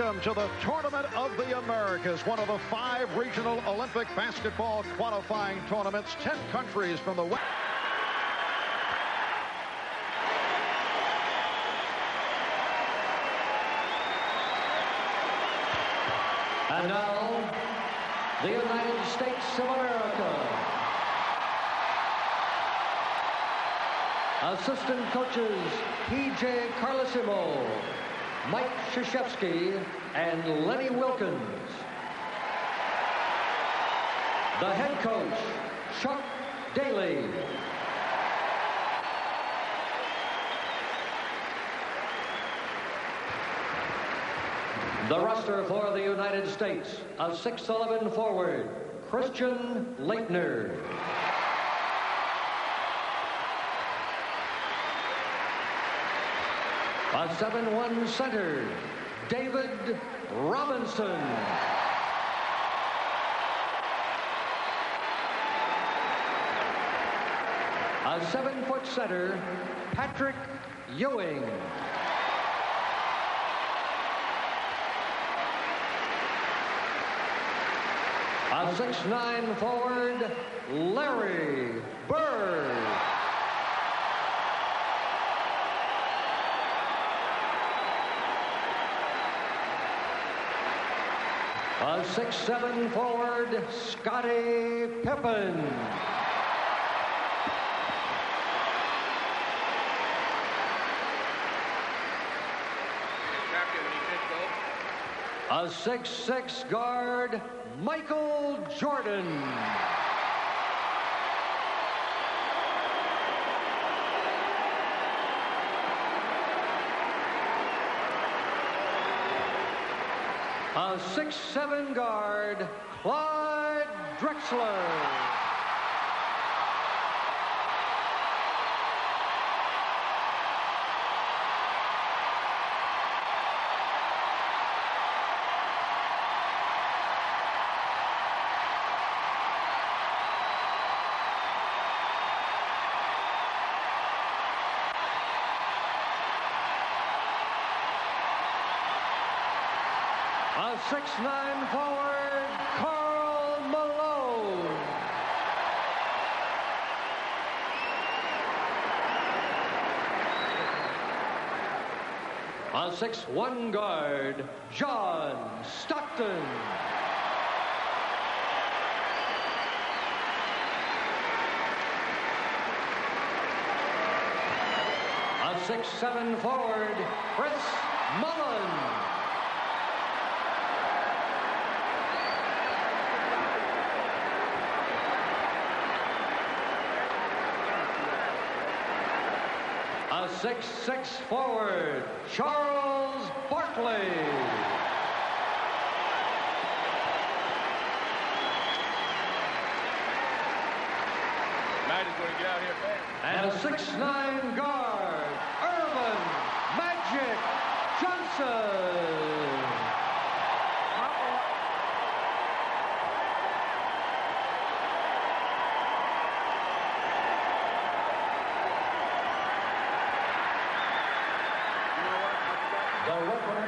Welcome to the Tournament of the Americas, one of the 5 regional Olympic basketball qualifying tournaments. 10 countries from the West. And now, the United States of America. Assistant coaches P.J. Carlesimo, Mike Krzyzewski, and Lenny Wilkins. The head coach, Chuck Daly. The roster for the United States, a 6'11" forward, Christian Leitner. A 7'1" center, David Robinson. A 7-foot center, Patrick Ewing. A 6'9" forward, Larry Bird. A 6'7" forward, Scottie Pippen. A 6'6" guard, Michael Jordan. A 6'7" guard, Clyde Drexler. A 6'9" forward, Karl Malone. A 6'1" guard, John Stockton. A 6'7" forward, Chris Mullin. A 6'6" forward, Charles Barkley. Knight is going to get out here fast. And a 6'9" guard, Irvin Magic Johnson.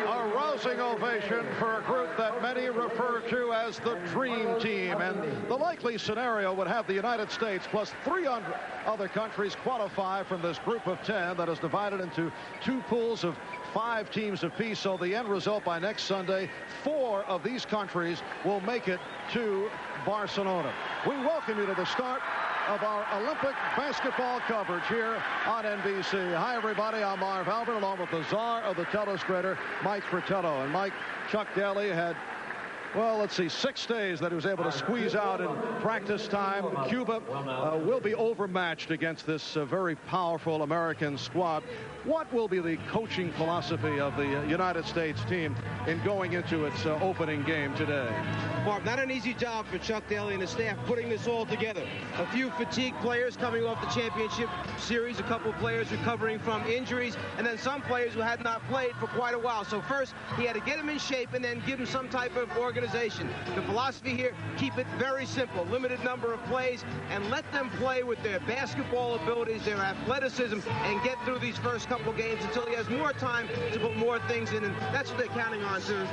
A rousing ovation for a group that many refer to as the Dream Team. And the likely scenario would have the United States plus 300 other countries qualify from this group of 10 that is divided into 2 pools of 5 teams apiece. So the end result by next Sunday, 4 of these countries will make it to Barcelona. We welcome you to the start of our Olympic basketball coverage here on NBC. Hi, everybody. I'm Marv Albert, along with the czar of the telestrator, Mike Fratello. And Mike, Chuck Daly had, well, let's see, 6 days that he was able to squeeze out in practice time. Cuba will be overmatched against this very powerful American squad. What will be the coaching philosophy of the United States team in going into its opening game today? Barb, not an easy job for Chuck Daly and the staff putting this all together. A few fatigued players coming off the championship series, a couple of players recovering from injuries, and then some players who had not played for quite a while. So first, he had to get them in shape and then give them some type of organization. The philosophy here, keep it very simple. Limited number of plays, and let them play with their basketball abilities, their athleticism, and get through these first couple games until he has more time to put more things in, and that's what they're counting on to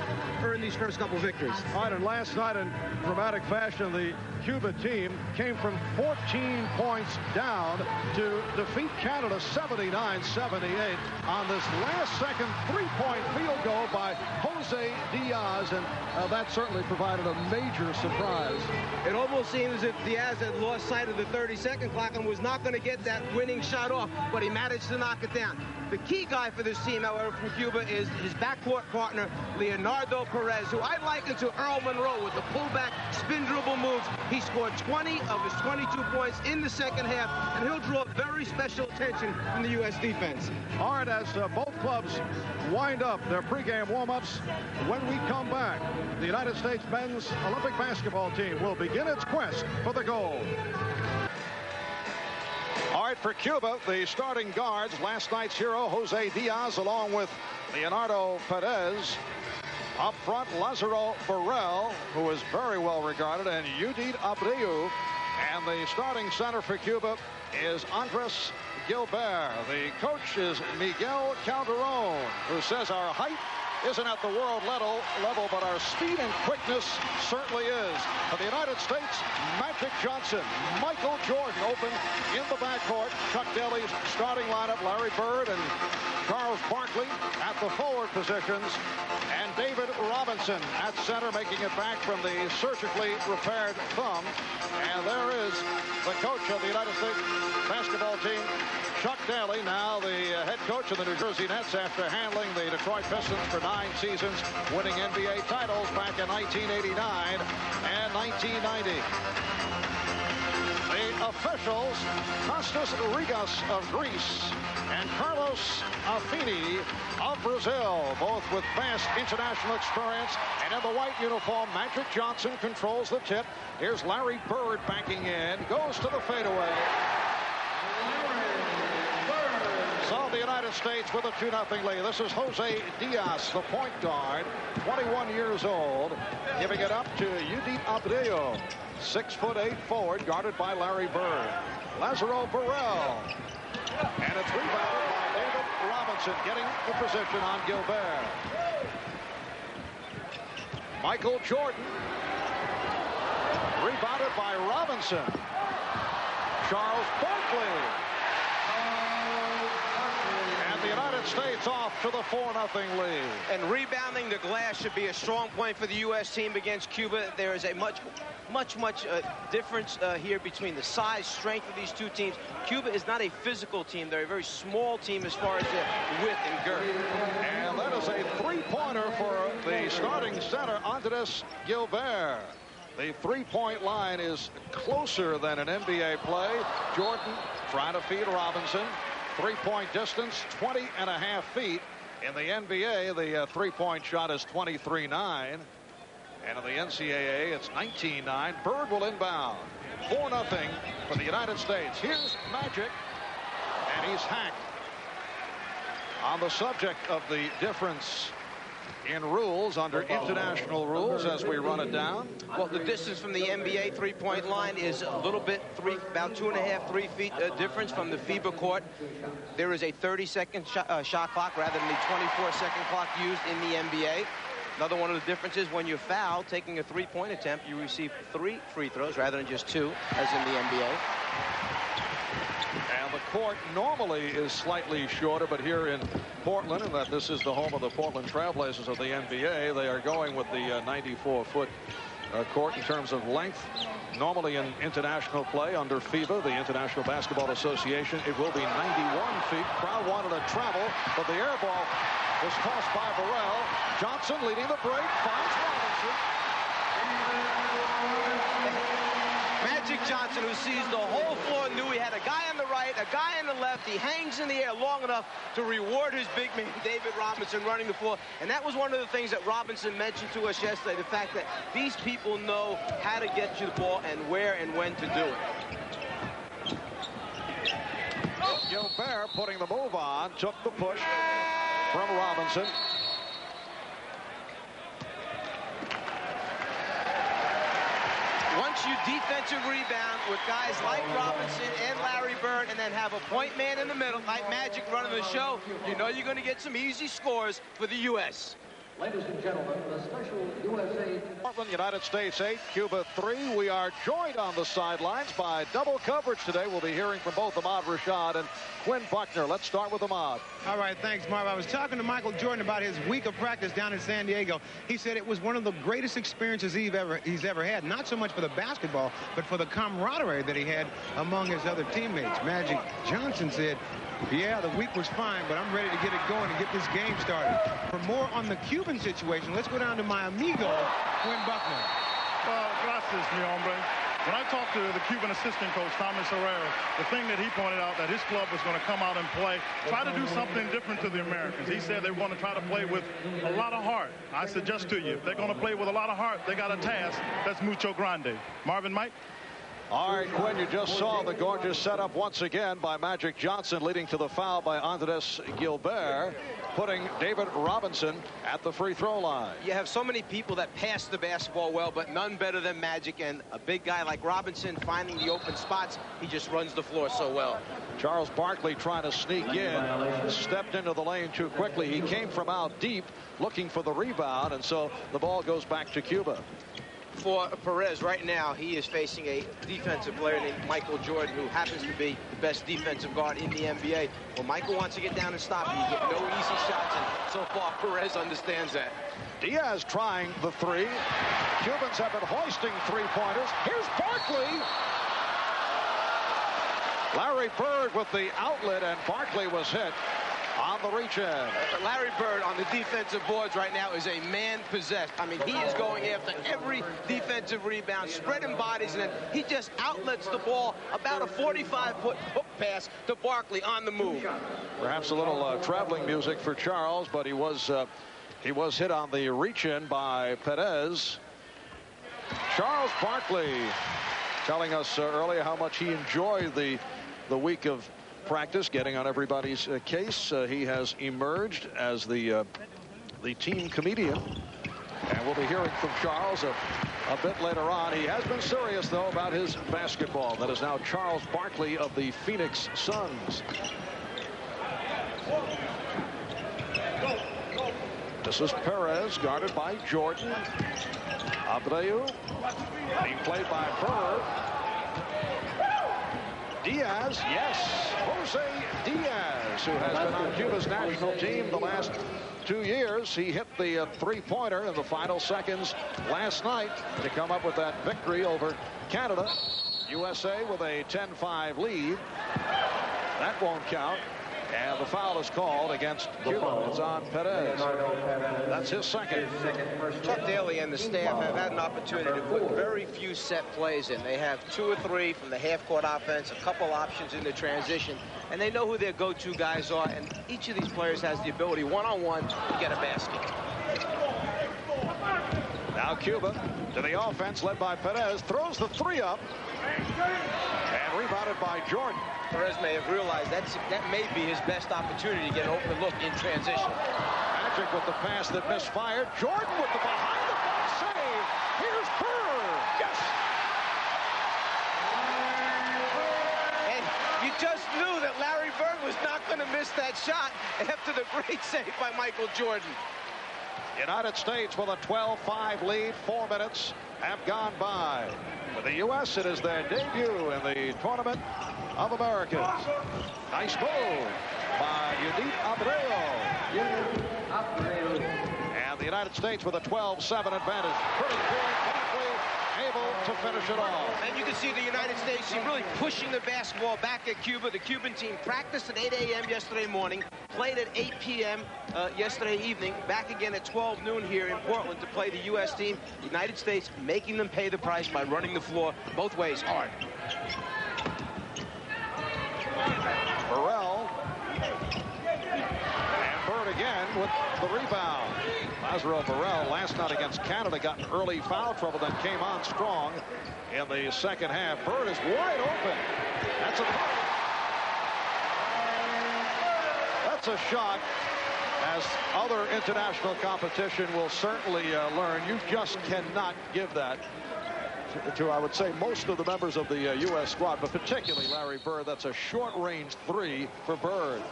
earn these first couple victories. All right, and last night in dramatic fashion, the Cuba team came from 14 points down to defeat Canada 79-78 on this last-second three-point field goal by Jose Diaz, and that certainly provided a major surprise. It almost seemed as if Diaz had lost sight of the 30-second clock and was not going to get that winning shot off, but he managed to knock it down. The key guy for this team, however, from Cuba is his backcourt partner, Leonardo Perez, who I liken to Earl Monroe with the pullback, spin dribble moves. He scored 20 of his 22 points in the second half, and he'll draw very special attention from the U.S. defense. All right, as both clubs wind up their pregame warm-ups, when we come back, the United States men's Olympic basketball team will begin its quest for the gold. All right, for Cuba, the starting guards, last night's hero, Jose Diaz, along with Leonardo Perez. Up front, Lazaro Burrell, who is very well regarded, and Judith Abreu. And the starting center for Cuba is Andres Gilbert. The coach is Miguel Calderon, who says our height isn't at the world level, but our speed and quickness certainly is. For the United States, Magic Johnson, Michael Jordan open in the backcourt. Chuck Daly's starting lineup, Larry Bird and Charles Barkley at the forward positions, and David Robinson at center, making it back from the surgically repaired thumb. And there is the coach of the United States basketball team, Chuck Daly, now the head coach of the New Jersey Nets after handling the Detroit Pistons for 9 seasons, winning NBA titles back in 1989 and 1990. The officials, Kostas Rigas of Greece and Carlos Affini of Brazil, both with vast international experience. And in the white uniform, Magic Johnson controls the tip. Here's Larry Bird banking in, goes to the fadeaway. So the United States with a 2-0 lead. This is Jose Diaz, the point guard, 21 years old, giving it up to Judith Abreu, 6'8" forward, guarded by Larry Bird. Lazaro Burrell, and it's rebounded by David Robinson, getting the position on Gilbert. Michael Jordan, rebounded by Robinson. Charles Barkley. The United States off to the 4-0 lead. And rebounding the glass should be a strong point for the U.S. team against Cuba. There is a much difference here between the size, strength of these two teams. Cuba is not a physical team. They're a very small team as far as their width and girth. And that is a three-pointer for the starting center, Andres Gilbert. The three-point line is closer than an NBA play. Jordan trying to feed Robinson. Three-point distance, 20.5 feet. In the NBA, the three-point shot is 23.9. And in the NCAA, it's 19.9. Bird will inbound. 4-0 for the United States. Here's Magic, and he's hacked. On the subject of the difference in rules under international rules as we run it down. Well, the distance from the NBA three-point line is a little bit, about 2.5, 3 feet difference from the FIBA court. There is a 30-second shot clock rather than the 24-second clock used in the NBA. Another one of the differences, when you foul, taking a three-point attempt, you receive 3 free throws rather than just 2, as in the NBA. And the court normally is slightly shorter, but here in Portland, and that this is the home of the Portland Trailblazers of the NBA, they are going with the 94-foot court in terms of length. Normally in international play under FIBA, the International Basketball Association, it will be 91 feet. Crowd wanted to travel, but the air ball was tossed by Burrell. Johnson leading the break, finds Robinson. Magic Johnson, who sees the whole floor, knew he had a guy on the right, a guy on the left. He hangs in the air long enough to reward his big man, David Robinson, running the floor. And that was one of the things that Robinson mentioned to us yesterday, the fact that these people know how to get you the ball and where and when to do it. Gilbert putting the move on, took the push from Robinson. Once you defensive rebound with guys like Robinson and Larry Bird and then have a point man in the middle like Magic running the show, you know you're going to get some easy scores for the U.S. Ladies and gentlemen, the special USA... Portland, United States 8, Cuba 3. We are joined on the sidelines by double coverage today. We'll be hearing from both Ahmad Rashad and Quinn Buckner. Let's start with Ahmad. All right, thanks, Marv. I was talking to Michael Jordan about his week of practice down in San Diego. He said it was one of the greatest experiences he's ever had, not so much for the basketball, but for the camaraderie that he had among his other teammates. Magic Johnson said, yeah, the week was fine, but I'm ready to get it going and get this game started. For more on the Cuban situation, let's go down to my amigo, Quinn Buckner. Well, gracias, mi hombre. When I talked to the Cuban assistant coach, Thomas Herrera, the thing that he pointed out that his club was going to come out and play, try to do something different to the Americans. He said they were going to try to play with a lot of heart. I suggest to you, if they're going to play with a lot of heart, they got a task that's mucho grande. Marvin, Mike? All right, Quinn, you just saw the gorgeous setup once again by Magic Johnson, leading to the foul by Andres Gilbert, putting David Robinson at the free throw line. You have so many people that pass the basketball well, but none better than Magic, and a big guy like Robinson finding the open spots. He just runs the floor so well. Charles Barkley trying to sneak in, stepped into the lane too quickly. He came from out deep looking for the rebound, and so the ball goes back to Cuba. For Perez right now, he is facing a defensive player named Michael Jordan, who happens to be the best defensive guard in the NBA. Well, Michael wants to get down and stop him. You get no easy shots, and so far Perez understands that. Diaz trying the three. Cubans have been hoisting three-pointers. Here's Barkley. Larry Bird with the outlet, and Barkley was hit on the reach-in. Larry Bird on the defensive boards right now is a man possessed. I mean, he is going after every defensive rebound, spreading bodies, and then he just outlets the ball about a 45-foot hook pass to Barkley on the move. Perhaps a little traveling music for Charles, but he was hit on the reach-in by Perez. Charles Barkley telling us earlier how much he enjoyed the week of practice, getting on everybody's case. He has emerged as the team comedian, and we'll be hearing from Charles a bit later on. He has been serious, though, about his basketball. That is now Charles Barkley of the Phoenix Suns. This is Perez, guarded by Jordan. Abreu being played by Bird. Diaz, yes, Jose Diaz, who has been on Cuba's national team the last 2 years. He hit the three-pointer in the final seconds last night to come up with that victory over Canada. USA with a 10-5 lead. That won't count. And the foul is called against Cuba. It's on Perez. That's his second. Chuck Daly and the staff have had an opportunity to put very few set plays in. They have 2 or 3 from the half-court offense, a couple options in the transition, and they know who their go-to guys are, and each of these players has the ability one-on-one to get a basket. Now Cuba to the offense, led by Perez, throws the three up, and rebounded by Jordan. Perez may have realized that may be his best opportunity to get an open look in transition. Magic with the pass that misfired. Jordan with the behind-the-back save. Here's Bird. Yes! And you just knew that Larry Bird was not going to miss that shot after the great save by Michael Jordan. United States with a 12-5 lead. 4 minutes have gone by. For the U.S., it is their debut in the Tournament of Americans. Nice move by Yudit Abreu. And the United States with a 12-7 advantage. Pretty good. Barkley able to finish it off. And you can see the United States team really pushing the basketball back at Cuba. The Cuban team practiced at 8 a.m. yesterday morning, played at 8 p.m. Yesterday evening, back again at 12 noon here in Portland to play the U.S. team. The United States making them pay the price by running the floor both ways hard. Burrell. And Bird again with the rebound. Lazaro Burrell last night against Canada got in early foul trouble, then came on strong in the second half. Bird is wide open. That's a shot, as other international competition will certainly learn. You just cannot give that to, I would say, most of the members of the U.S. squad, but particularly Larry Bird. That's a short-range three for Bird.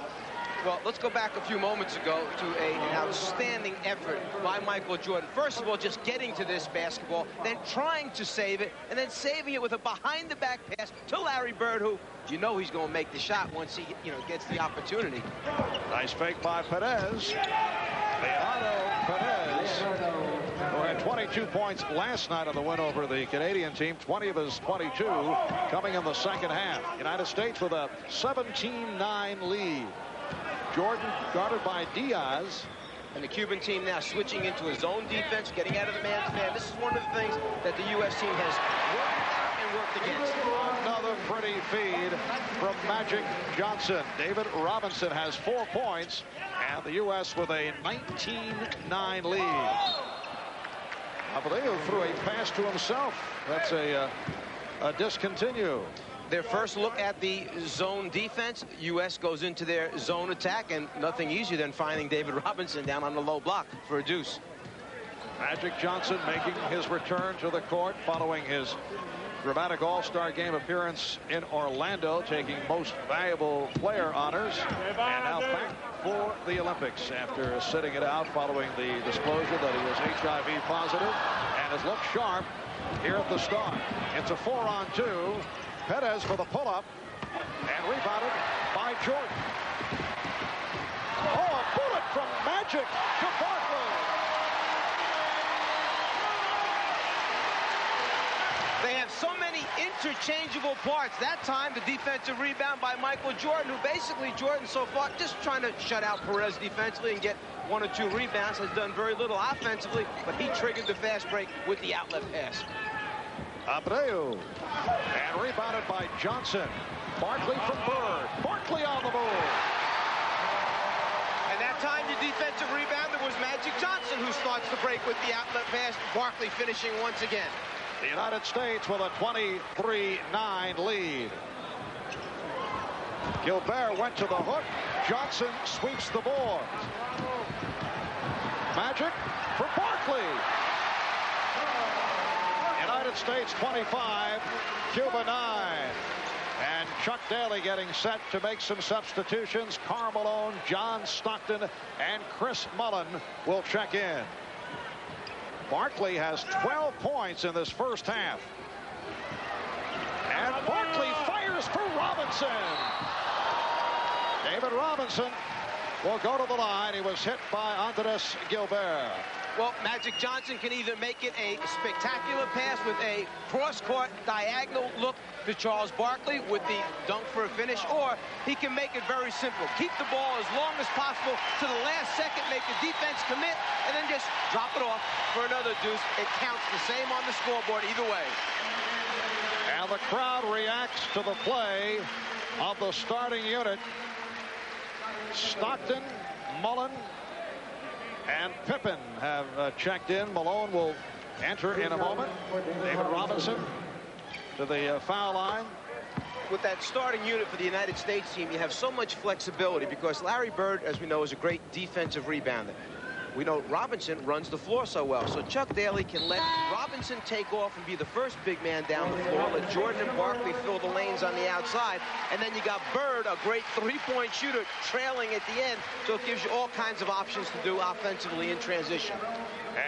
Well, let's go back a few moments ago to an outstanding effort by Michael Jordan. First of all, just getting to this basketball, then trying to save it, and then saving it with a behind-the-back pass to Larry Bird, who you know he's going to make the shot once he gets the opportunity. Nice fake by Perez. Leonardo Perez, who had 22 points last night on the win over the Canadian team, 20 of his 22 coming in the second half. United States with a 17-9 lead. Jordan guarded by Diaz. And the Cuban team now switching into a zone defense, getting out of the man's man. This is one of the things that the U.S. team has worked against. Another pretty feed from Magic Johnson. David Robinson has 4 points, and the U.S. with a 19-9 lead. Abreu threw a pass to himself. That's a discontinue. Their first look at the zone defense. U.S. goes into their zone attack, and nothing easier than finding David Robinson down on the low block for a deuce. Magic Johnson making his return to the court following his dramatic All-Star Game appearance in Orlando, taking most valuable player honors, and now back for the Olympics after sitting it out following the disclosure that he was HIV positive, and has looked sharp here at the start. It's a 4-on-2. Perez for the pull-up, and rebounded by Jordan. Oh, a bullet from Magic to Barkley. They have so many interchangeable parts. That time, the defensive rebound by Michael Jordan, who basically, Jordan so far just trying to shut out Perez defensively and get 1 or 2 rebounds, has done very little offensively, but he triggered the fast break with the outlet pass. Abreu, and rebounded by Johnson. Barkley from Bird. Barkley on the move. And that time, the defensive rebounder was Magic Johnson, who starts the break with the outlet pass. Barkley finishing once again. The United States with a 23-9 lead. Gilbert went to the hook. Johnson sweeps the board. Magic for Barkley. United States 25, Cuba 9. And Chuck Daly getting set to make some substitutions. Karl Malone, John Stockton, and Chris Mullen will check in. Barkley has 12 points in this first half. And Barkley fires for Robinson. David Robinson will go to the line. He was hit by Andres Gilbert. Well, Magic Johnson can either make it a spectacular pass with a cross-court diagonal look to Charles Barkley with the dunk for a finish, or he can make it very simple. Keep the ball as long as possible to the last second, make the defense commit, and then just drop it off for another deuce. It counts the same on the scoreboard either way. And the crowd reacts to the play of the starting unit. Stockton, Mullen, and Pippen have checked in. Malone will enter in a moment. David Robinson to the foul line. With that starting unit for the United States team, you have so much flexibility because Larry Bird, as we know, is a great defensive rebounder. We know Robinson runs the floor so well, so Chuck Daly can let Robinson take off and be the first big man down the floor, let Jordan and Barkley fill the lanes on the outside, and then you got Bird, a great three-point shooter, trailing at the end, so it gives you all kinds of options to do offensively in transition.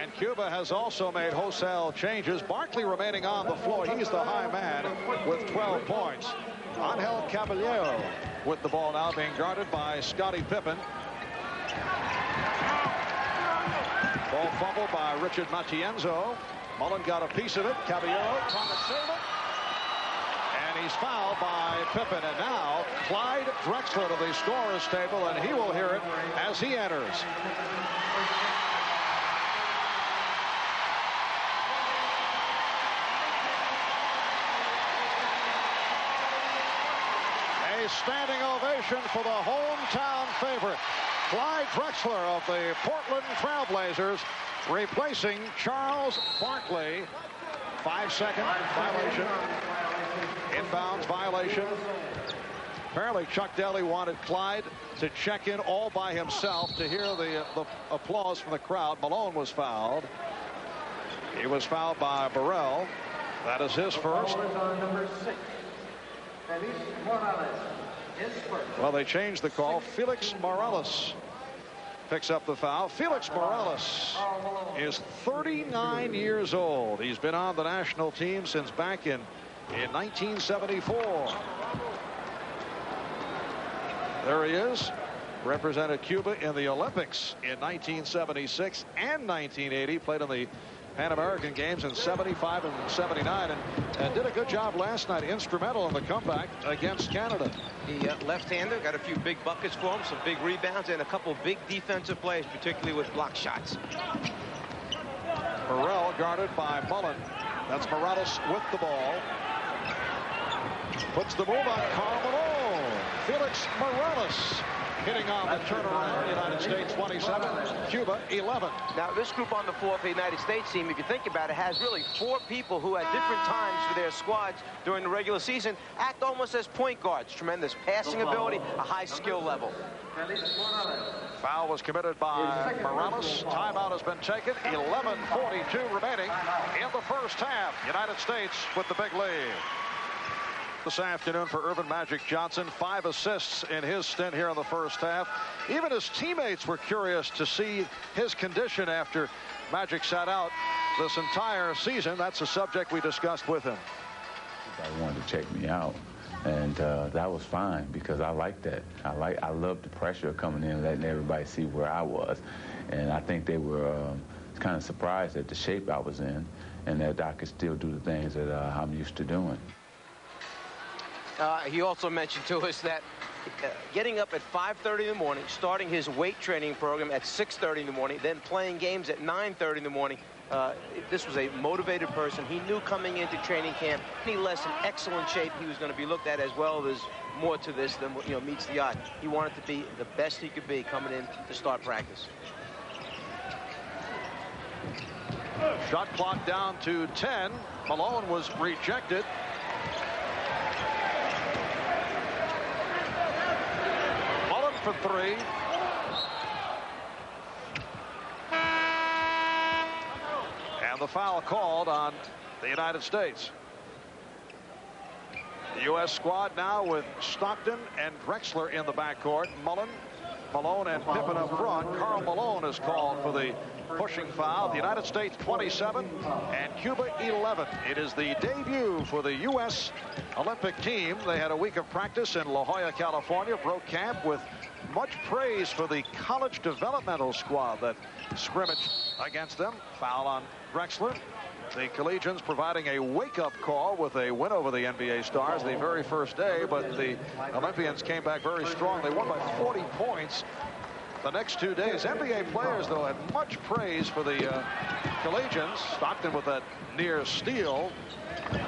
And Cuba has also made wholesale changes. Barkley remaining on the floor. He's the high man with 12 points. Angel Caballero with the ball now, being guarded by Scottie Pippen. Ball fumbled by Richard Matienzo. Mullen got a piece of it. Caballero trying to save it. And he's fouled by Pippen. And now Clyde Drexler to the scorer's table, and he will hear it as he enters. A standing ovation for the hometown favorite, Clyde Drexler of the Portland Trailblazers, replacing Charles Barkley. 5-second violation. Inbounds violation. Apparently Chuck Daly wanted Clyde to check in all by himself to hear the applause from the crowd. Malone was fouled. He was fouled by Burrell. That is his first. Well, they changed the call. Felix Morales picks up the foul. Felix Morales is 39 years old. He's been on the national team since back in 1974. There he is. Represented Cuba in the Olympics in 1976 and 1980. Played in the Pan American Games in 75 and 79, and did a good job last night. Instrumental in the comeback against Canada. The left-hander got a few big buckets for him, some big rebounds, and a couple big defensive plays, particularly with block shots. Burrell guarded by Mullen. That's Morales with the ball. Puts the move on Karl Malone. Felix Morales hitting on the turnaround. United States 27, Cuba 11. Now, this group on the floor for the United States team, if you think about it, has really 4 people who at different times for their squads during the regular season act almost as point guards. Tremendous passing ability, a high skill level. Foul was committed by Morales. Timeout has been taken. 11:42 remaining in the first half. United States with the big lead. This afternoon for Earvin Magic Johnson, 5 assists in his stint here in the first half. Even his teammates were curious to see his condition after Magic sat out this entire season. That's a subject we discussed with him. Everybody wanted to check me out, and that was fine because I like that. I love the pressure coming in, letting everybody see where I was, and I think they were kind of surprised at the shape I was in and that I could still do the things that I'm used to doing. He also mentioned to us that getting up at 5:30 in the morning, starting his weight training program at 6:30 in the morning, then playing games at 9:30 in the morning. This was a motivated person. He knew coming into training camp, any less in excellent shape, he was going to be looked at as well. There's more to this than meets the eye. He wanted to be the best he could be coming in to start practice. Shot clock down to 10. Malone was rejected. For 3. And the foul called on the United States. The U.S. squad now with Stockton and Drexler in the backcourt. Mullen, Malone, and Pippen up front. Karl Malone is called for the pushing foul. The United States 27 and Cuba 11. It is the debut for the U.S. Olympic team. They had a week of practice in La Jolla, California. Broke camp with much praise for the college developmental squad that scrimmaged against them. Foul on Drexler. The collegians providing a wake-up call with a win over the NBA Stars the very first day, but the Olympians came back very strong. They won by 40 points the next 2 days. NBA players, though, had much praise for the collegians. Stockton with that near steal. The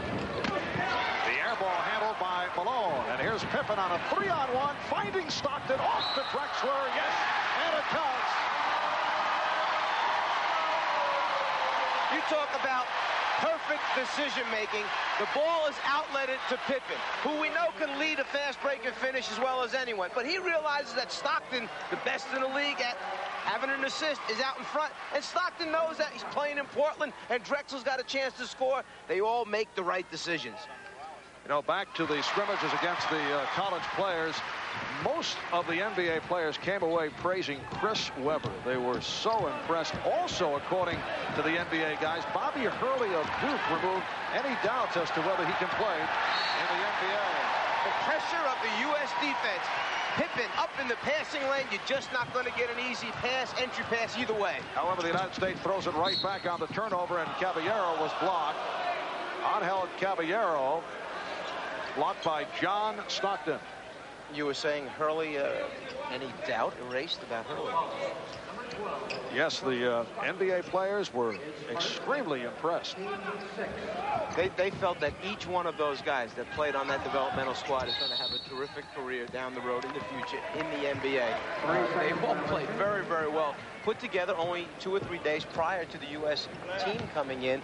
air ball handled by Malone. And here's Pippen on a 3-on-1, finding Stockton off to Drexler. Yes, and it counts. You talk about perfect decision-making. The ball is outletted to Pippen, who we know can lead a fast break and finish as well as anyone. But he realizes that Stockton, the best in the league at having an assist, is out in front. And Stockton knows that he's playing in Portland, and Drexler's got a chance to score. They all make the right decisions. You know, back to the scrimmages against the college players. Most of the NBA players came away praising Chris Webber. They were so impressed. Also, according to the NBA guys, Bobby Hurley of Duke removed any doubts as to whether he can play in the NBA. The pressure of the U.S. defense. Pippen up in the passing lane. You're just not going to get an easy pass, entry pass either way. However, the United States throws it right back on the turnover, and Caballero was blocked. Angel Caballero blocked by John Stockton. You were saying Hurley, any doubt erased about Hurley? Yes, the NBA players were extremely impressed. They felt that each one of those guys that played on that developmental squad is going to have a terrific career down the road in the future in the NBA. They all played very, very well. Put together only 2 or 3 days prior to the U.S. team coming in.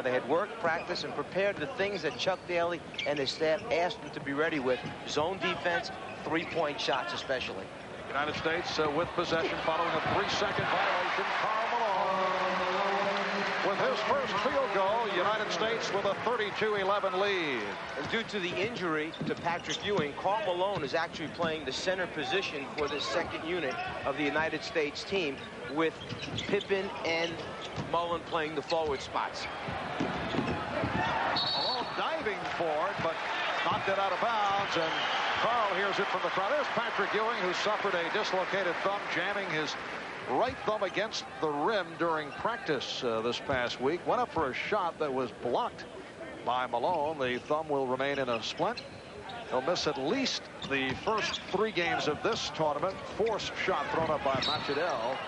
They had worked, practiced, and prepared the things that Chuck Daly and his staff asked them to be ready with. Zone defense, three-point shots especially. United States with possession following a 3-second violation. Karl Malone with his first field goal. United States with a 32-11 lead. And due to the injury to Patrick Ewing, Karl Malone is actually playing the center position for the second unit of the United States team, with Pippen and Mullen playing the forward spots. Malone diving for it, but knocked it out of bounds, and Karl hears it from the crowd. There's Patrick Ewing, who suffered a dislocated thumb, jamming his right thumb against the rim during practice this past week. Went up for a shot that was blocked by Malone. The thumb will remain in a splint. He'll miss at least the first 3 games of this tournament. Forced shot thrown up by Machadel.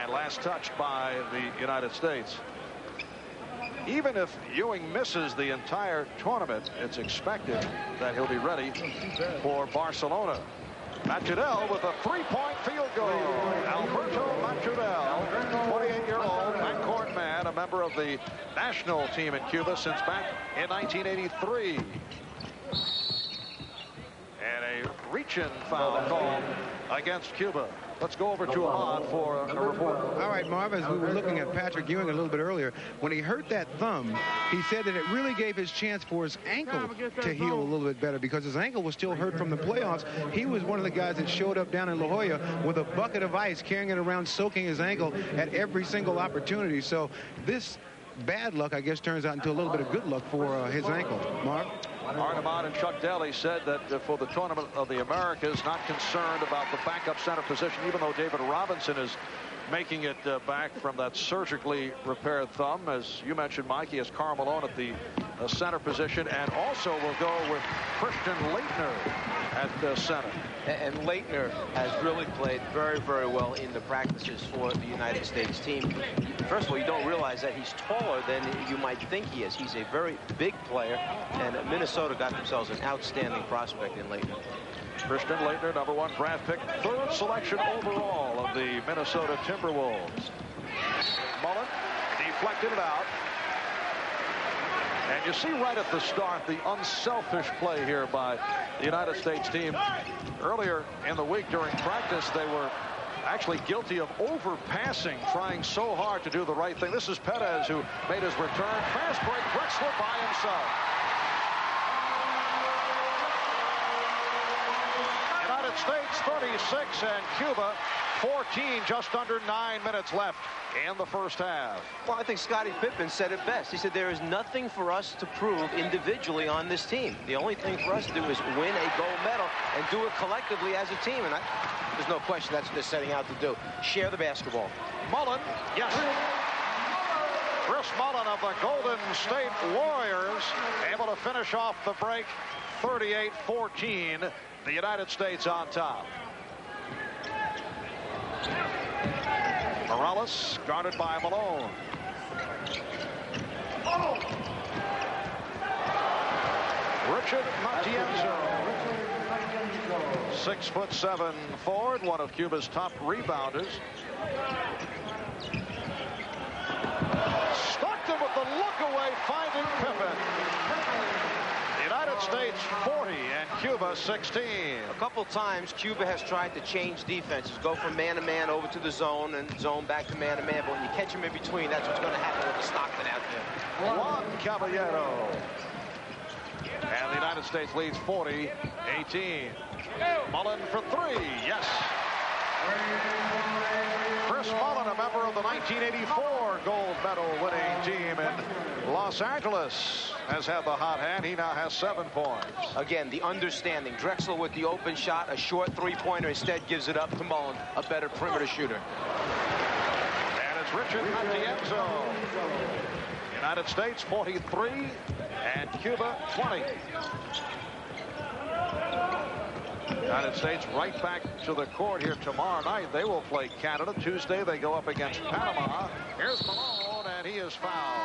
And last touch by the United States. Even if Ewing misses the entire tournament, it's expected that he'll be ready for Barcelona. Machadel with a 3-point field goal. Alberto Machadel, 28-year-old backcourt man, a member of the national team in Cuba since back in 1983. And a reach-in foul call against Cuba. Let's go over to Ahmad for a report. All right, Marv, as we were looking at Patrick Ewing a little bit earlier, when he hurt that thumb, he said that it really gave his chance for his ankle to heal a little bit better, because his ankle was still hurt from the playoffs. He was one of the guys that showed up down in La Jolla with a bucket of ice, carrying it around, soaking his ankle at every single opportunity. So this bad luck, I guess, turns out into a little bit of good luck for his ankle. Marv? Arnemont and Chuck Daly said that for the Tournament of the Americas, not concerned about the backup center position, even though David Robinson is making it back from that surgically repaired thumb. As you mentioned, Mike, he has Karl Malone at the center position, and also will go with Christian Laettner at center. And Laettner has really played very, very well in the practices for the United States team. First of all, you don't realize that he's taller than you might think he is. He's a very big player, and Minnesota got themselves an outstanding prospect in Laettner. Christian Laettner, #1 draft pick, 3rd selection overall of the Minnesota Timberwolves. Mullen deflected it out. And you see right at the start the unselfish play here by the United States team. Earlier in the week during practice, they were actually guilty of overpassing, trying so hard to do the right thing. This is Perez, who made his return. Fast break, Drexler by himself. United States 36 and Cuba 14, just under 9 minutes left in the first half. Well, I think Scottie Pippen said it best. He said there is nothing for us to prove individually on this team. The only thing for us to do is win a gold medal and do it collectively as a team. And there's no question that's what they're setting out to do. Share the basketball. Mullen, yes. Chris Mullen of the Golden State Warriors able to finish off the break 38-14. The United States on top. Morales guarded by Malone. Richard Matienzo, 6'7" forward, one of Cuba's top rebounders. Stockton with the look away, finding Pippen. United States 40 and Cuba 16. A couple times Cuba has tried to change defenses, go from man-to-man over to the zone and zone back to man-to-man, but when you catch them in between, that's what's going to happen with the Stockton out there. Juan Caballero. And the United States leads 40-18. Mullen for three. Yes. Chris Mullen, a member of the 1984 gold medal winning team in Los Angeles, has had the hot hand. He now has 7 points. Again, the understanding. Drexler with the open shot, a short three-pointer, instead gives it up to Mullen, a better perimeter shooter. And it's Richard at the end zone. United States 43 and Cuba 20. United States right back to the court here tomorrow night. They will play Canada. Tuesday they go up against Panama. Here's Malone, and he is fouled.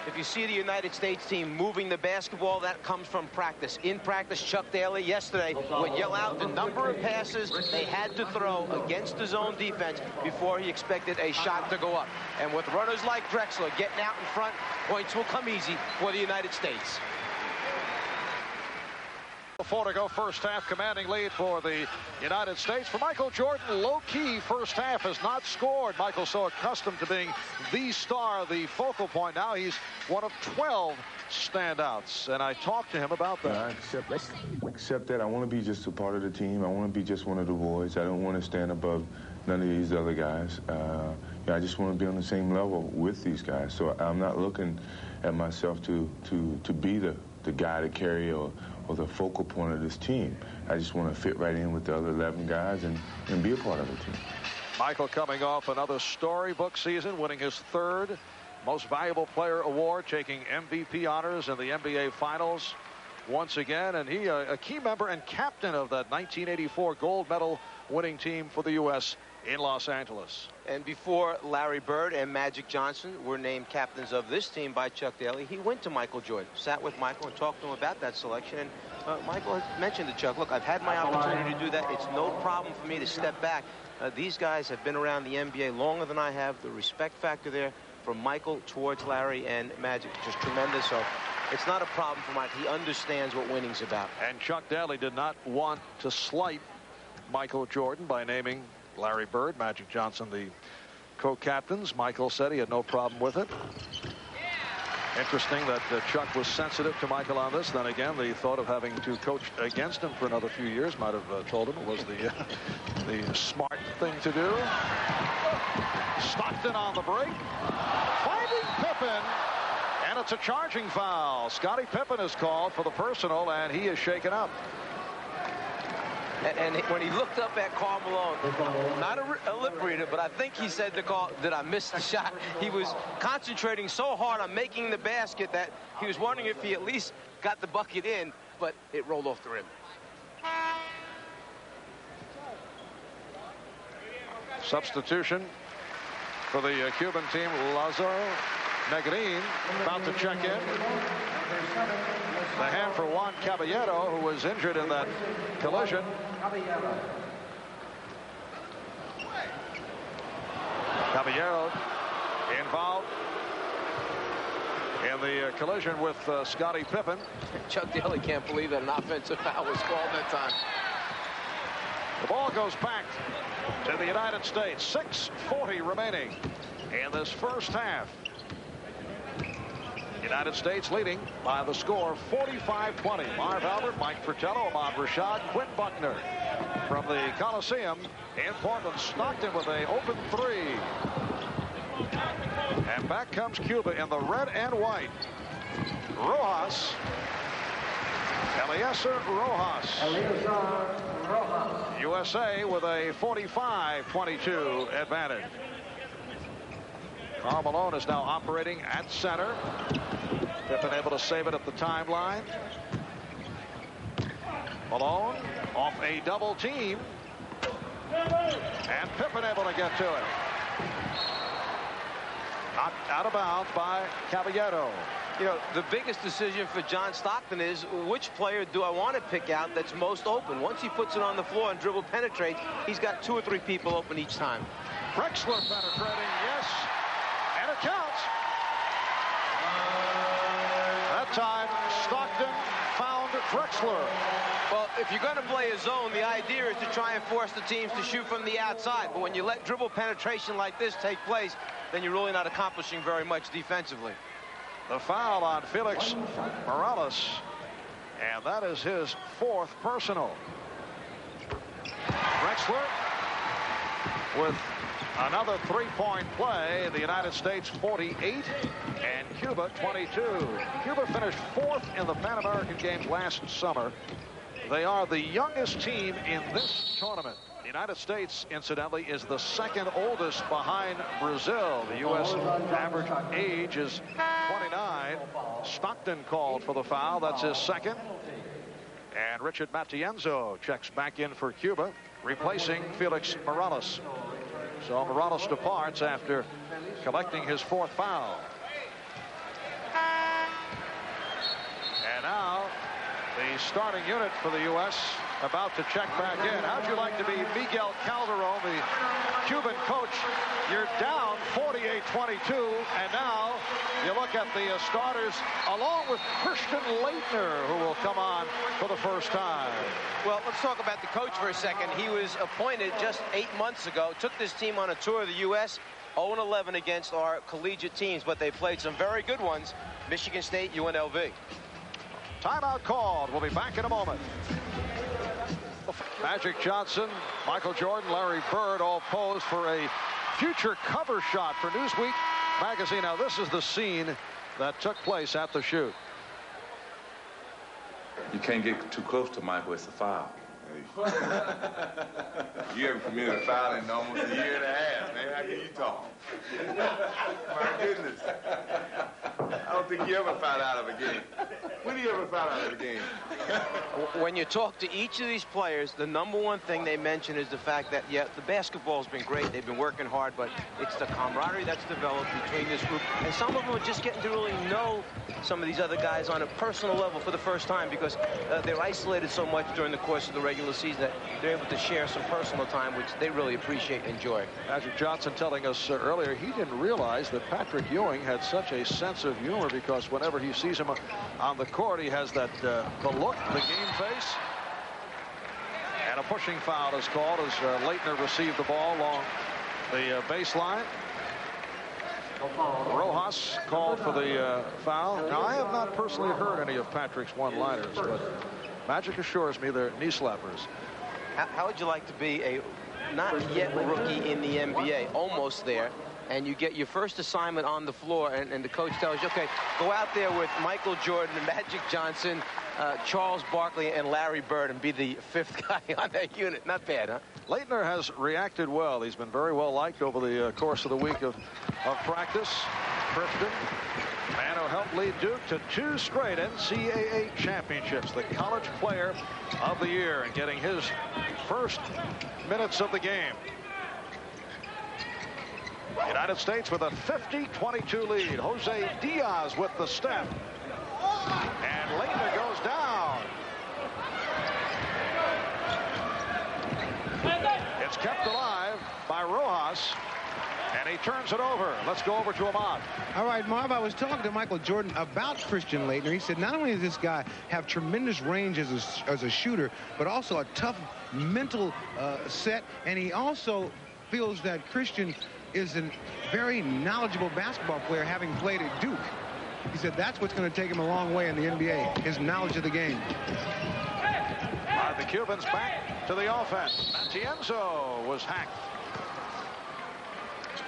If you see the United States team moving the basketball, that comes from practice. In practice, Chuck Daly yesterday would yell out the number of passes they had to throw against the zone defense before he expected a shot to go up. And with runners like Drexler getting out in front, points will come easy for the United States. 4 to go, first half, commanding lead for the United States. For Michael Jordan, low-key first half, has not scored. Michael's so accustomed to being the star, the focal point. Now he's one of 12 standouts, and I talked to him about that. I accept that. I want to be just a part of the team. I want to be just one of the boys. I don't want to stand above none of these other guys. I just want to be on the same level with these guys. So I'm not looking at myself to be the guy to carry or the focal point of this team. I just want to fit right in with the other 11 guys and be a part of the team. Michael coming off another storybook season, winning his 3rd Most Valuable Player award, taking MVP honors in the NBA Finals once again, and he a key member and captain of that 1984 gold medal winning team for the U.S. in Los Angeles. And before Larry Bird and Magic Johnson were named captains of this team by Chuck Daly, he went to Michael Jordan, sat with Michael and talked to him about that selection. And Michael has mentioned to Chuck, look, I've had my opportunity to do that. It's no problem for me to step back. These guys have been around the NBA longer than I have. The respect factor there from Michael towards Larry and Magic just tremendous. So it's not a problem for Mike. He understands what winning's about. And Chuck Daly did not want to slight Michael Jordan by naming Larry Bird, Magic Johnson, the co-captains. Michael said he had no problem with it. Interesting that Chuck was sensitive to Michael on this. Then again, the thought of having to coach against him for another few years might have told him it was the smart thing to do. Stockton on the break, finding Pippen, and it's a charging foul. Scottie Pippen is called for the personal, and he is shaken up. And when he looked up at Karl Malone, not a lip reader, but I think he said to Karl, did I miss the shot? He was concentrating so hard on making the basket that he was wondering if he at least got the bucket in, but it rolled off the rim. Substitution for the Cuban team, Lazaro Negrin about to check in. The hand for Juan Caballero, who was injured in that collision. Caballero involved in the collision with Scottie Pippen. Chuck Daly can't believe that an offensive foul was called that time. The ball goes back to the United States. 6:40 remaining in this first half. United States leading by the score 45-20. Marv Albert, Mike Fratello, Ahmad Rashad, Quinn Buckner from the Coliseum in Portland. Stockton with an open three. And back comes Cuba in the red and white. Rojas. Eliezer Rojas. USA with a 45-22 advantage. Karl Malone is now operating at center. Pippen able to save it at the timeline. Malone off a double team. And Pippen able to get to it. Knocked out of bounds by Caballero. You know, the biggest decision for John Stockton is which player do I want to pick out that's most open. Once he puts it on the floor and dribble penetrates, he's got 2 or 3 people open each time. Drexler penetrating, yes. And it counts. That time, Stockton found Drexler. Well, if you're going to play a zone, the idea is to try and force the teams to shoot from the outside. But when you let dribble penetration like this take place, then you're really not accomplishing very much defensively. The foul on Felix Morales And that is his 4th personal. Drexler with another 3-point play. The United States 48 and Cuba 22. Cuba finished 4th in the Pan American Games last summer. They are the youngest team in this tournament. The United States, incidentally, is the 2nd oldest behind Brazil. The U.S. average age is 29. Stockton called for the foul. That's his 2nd. And Richard Matienzo checks back in for Cuba, replacing Felix Morales. So Morales departs after collecting his 4th foul. And now the starting unit for the U.S. about to check back in. How'd you like to be Miguel Calderon, the Cuban coach? You're down 48-22, and now you look at the starters along with Christian Laettner, who will come on for the first time. Well, let's talk about the coach for a second. He was appointed just 8 months ago, took this team on a tour of the U.S., 0-11 against our collegiate teams, but they played some very good ones, Michigan State, UNLV. Timeout called. We'll be back in a moment. Magic Johnson, Michael Jordan, Larry Bird all posed for a future cover shot for Newsweek magazine. Now, this is the scene that took place at the shoot. You can't get too close to Michael. It's a foul. You haven't committed a foul in almost a year and a half, man. How can you talk? My goodness. I don't think you ever fouled out of a game. When do you ever foul out of a game? When you talk to each of these players, the #1 thing they mention is the fact that, yeah, the basketball's been great. They've been working hard, but it's the camaraderie that's developed between this group. And some of them are just getting to really know some of these other guys on a personal level for the first time because they're isolated so much during the course of the regular season that they're able to share some personal time, which they really appreciate and enjoy. Magic Johnson telling us earlier he didn't realize that Patrick Ewing had such a sense of humor because whenever he sees him on the court, he has that the look, the game face. And a pushing foul is called as Laettner received the ball along the baseline. Rojas called for the foul. Now, I have not personally heard any of Patrick's one-liners, but Magic assures me they're knee slappers. How would you like to be a not yet rookie in the NBA, almost there, and you get your first assignment on the floor, and the coach tells you, okay, go out there with Michael Jordan, Magic Johnson, Charles Barkley, and Larry Bird, and be the 5th guy on that unit? Not bad, huh? Laettner has reacted well. He's been very well liked over the course of the week of practice. Christian, man who helped lead Duke to 2 straight NCAA championships, the College Player of the Year, and getting his first minutes of the game. United States with a 50-22 lead. Jose Diaz with the step. And Laettner goes down. It's kept alive by Rojas. And he turns it over. Let's go over to Ahmad. All right, Marv, I was talking to Michael Jordan about Christian Laettner. He said not only does this guy have tremendous range as a shooter, but also a tough mental set. And he also feels that Christian is a very knowledgeable basketball player, having played at Duke. He said that's what's going to take him a long way in the NBA, his knowledge of the game. The Cubans back to the offense. Matienzo was hacked.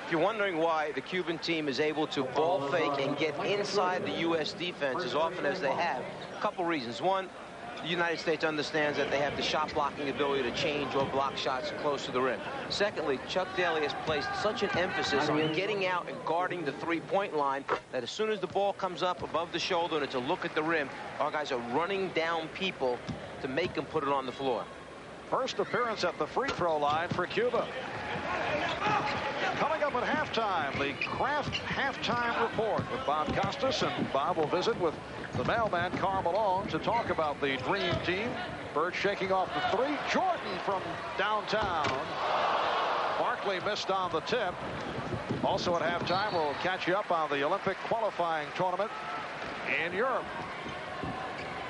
If you're wondering why the Cuban team is able to ball fake and get inside the U.S. defense as often as they have, a couple reasons. One, the United States understands that they have the shot blocking ability to change or block shots close to the rim. Secondly, Chuck Daly has placed such an emphasis on getting out and guarding the three-point line that as soon as the ball comes up above the shoulder and it's a look at the rim, our guys are running down people to make them put it on the floor. First appearance at the free throw line for Cuba. Coming up at halftime, the Kraft halftime report with Bob Costas, and Bob will visit with the mailman Carl Malone to talk about the Dream Team. Bird shaking off the three. Jordan from downtown. Barkley missed on the tip. Also at halftime, we'll catch you up on the Olympic qualifying tournament in Europe.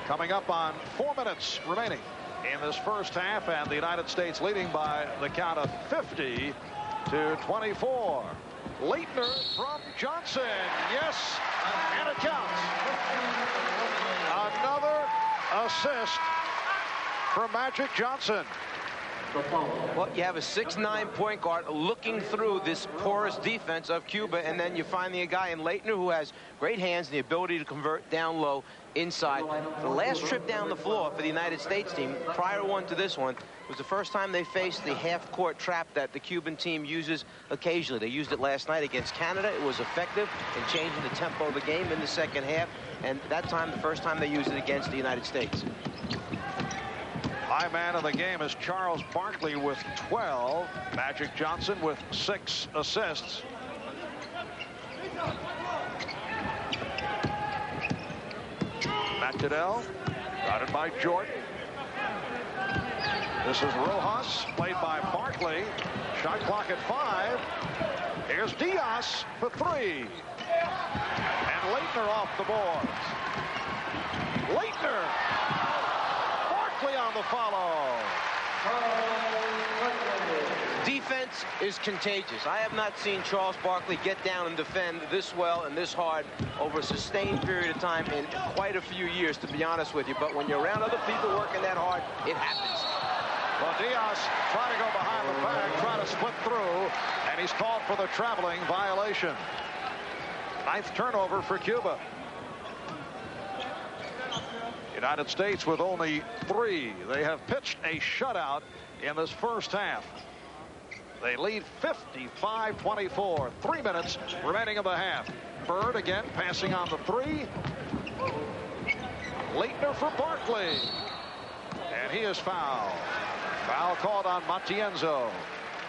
Coming up on 4 minutes remaining in this first half, and the United States leading by the count of 50-24. Laettner from Johnson. Yes, and it counts. Another assist for Magic Johnson. Well, you have a 6'9" point guard looking through this porous defense of Cuba, and then you're finding a guy in Leitner who has great hands and the ability to convert down low inside. The last trip down the floor for the United States team, prior one to this one, was the first time they faced the half-court trap that the Cuban team uses occasionally. They used it last night against Canada. It was effective in changing the tempo of the game in the second half, and that time, the first time they used it against the United States. High man of the game is Charles Barkley with 12. Magic Johnson with 6 assists. Matt Goodell, guarded by Jordan. This is Rojas, played by Barkley. Shot clock at 5. Here's Diaz for 3. And Leitner off the boards. Leitner. Barkley on the follow. Defense is contagious. I have not seen Charles Barkley get down and defend this well and this hard over a sustained period of time in quite a few years, to be honest with you. But when you're around other people working that hard, it happens. Well, Diaz trying to go behind the back, trying to split through, and he's called for the traveling violation. 9th turnover for Cuba. United States with only 3. They have pitched a shutout in this first half. They lead 55-24. 3 minutes remaining in the half. Bird again passing on the 3. Leitner for Barkley. And he is fouled. Foul called on Matienzo.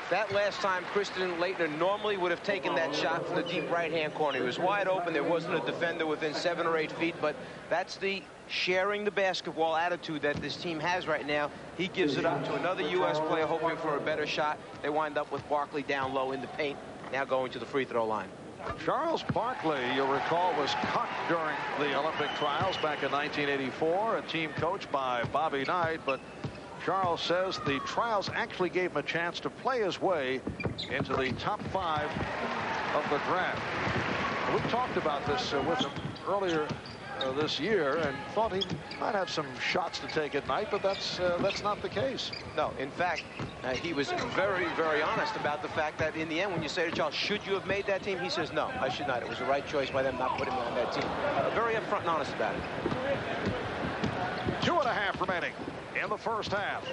That last time, Christian Leitner normally would have taken that shot from the deep right-hand corner. He was wide open. There wasn't a defender within 7 or 8 feet, but that's the sharing the basketball attitude that this team has right now. He gives it up to another U.S. player hoping for a better shot. They wind up with Barkley down low in the paint, now going to the free throw line. Charles Barkley, you'll recall, was cut during the Olympic trials back in 1984, a team coached by Bobby Knight, but Charles says the trials actually gave him a chance to play his way into the top 5 of the draft. We talked about this with him earlier this year and thought he might have some shots to take at night, but that's not the case. No, in fact, he was very, very honest about the fact that in the end, when you say to Charles, should you have made that team? He says, no, I should not. It was the right choice by them not putting me on that team. Very upfront and honest about it. 2.5 remaining in the first half.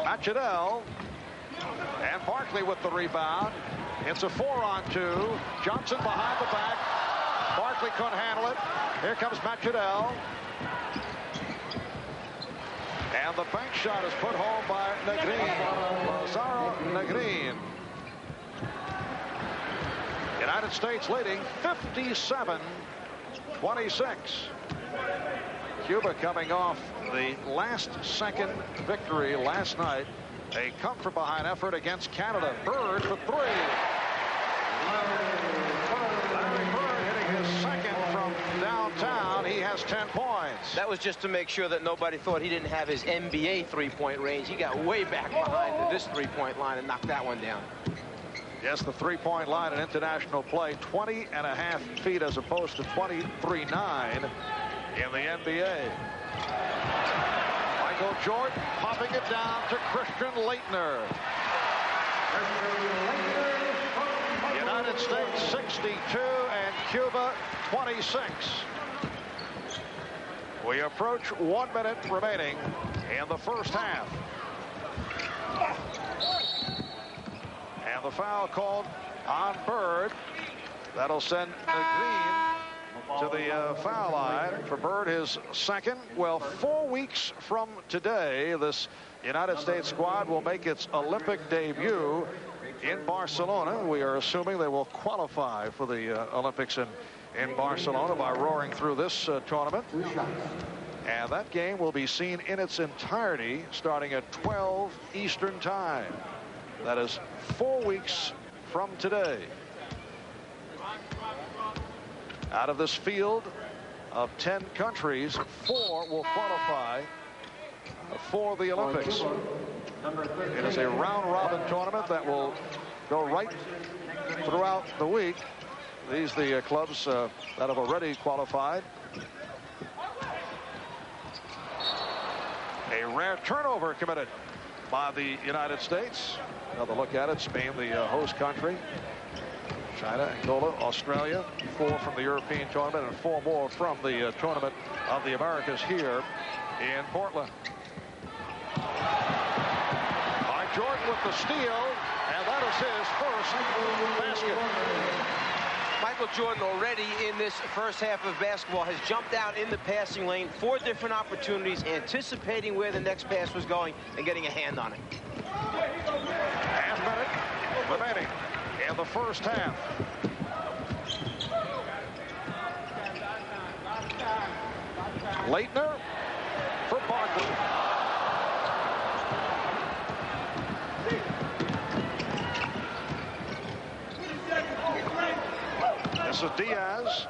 Matt Goodell and Barkley with the rebound. It's a 4-on-2. Johnson behind the back. Barkley couldn't handle it. Here comes Matt Goodell. And the bank shot is put home by Negrin. Lazaro Negrin. United States leading 57-26. Cuba coming off the last-second victory last night. A come-from-behind effort against Canada. Bird for 3. Larry Bird hitting his second from downtown. He has 10 points. That was just to make sure that nobody thought he didn't have his NBA three-point range. He got way back behind this three-point line and knocked that one down. Yes, the three-point line in international play, 20.5 feet as opposed to 23.9 in the NBA. Michael Jordan popping it down to Christian Leitner. United States 62 and Cuba 26. We approach 1 minute remaining in the first half. And the foul called on Bird. That'll send Negrin to the foul line for Bird, his second. Well, 4 weeks from today, this United States squad will make its Olympic debut in Barcelona. We are assuming they will qualify for the Olympics in Barcelona by roaring through this tournament. And that game will be seen in its entirety starting at 12 Eastern time. That is 4 weeks from today. Out of this field of 10 countries, 4 will qualify for the Olympics. It is a round-robin tournament that will go right throughout the week. These are the clubs that have already qualified. rare turnover committed by the United States. Another look at it. Spain, the host country. China, Angola, Australia, 4 from the European tournament and 4 more from the Tournament of the Americas here in Portland. Mike Jordan with the steal, and that is his first basket. Michael Jordan already in this first half of basketball has jumped out in the passing lane, 4 different opportunities, anticipating where the next pass was going and getting a hand on it. Half minute remaining in the first half. Leitner for Barkley. This is Diaz.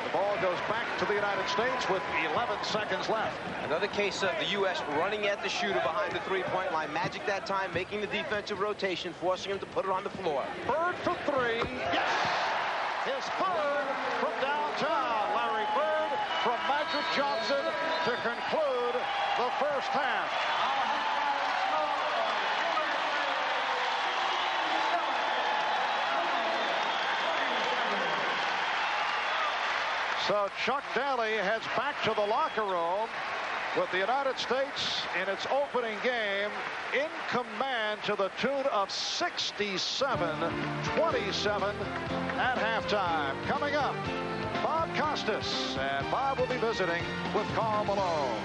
The ball goes back to the United States with 11 seconds left. Another case of the U.S. running at the shooter behind the three-point line. Magic that time, making the defensive rotation, forcing him to put it on the floor. Bird for 3. Yes! His third from downtown. Larry Bird from Magic Johnson to conclude the first half. So Chuck Daly heads back to the locker room with the United States in its opening game in command to the tune of 67-27 at halftime. Coming up, Bob Costas, and Bob will be visiting with Karl Malone.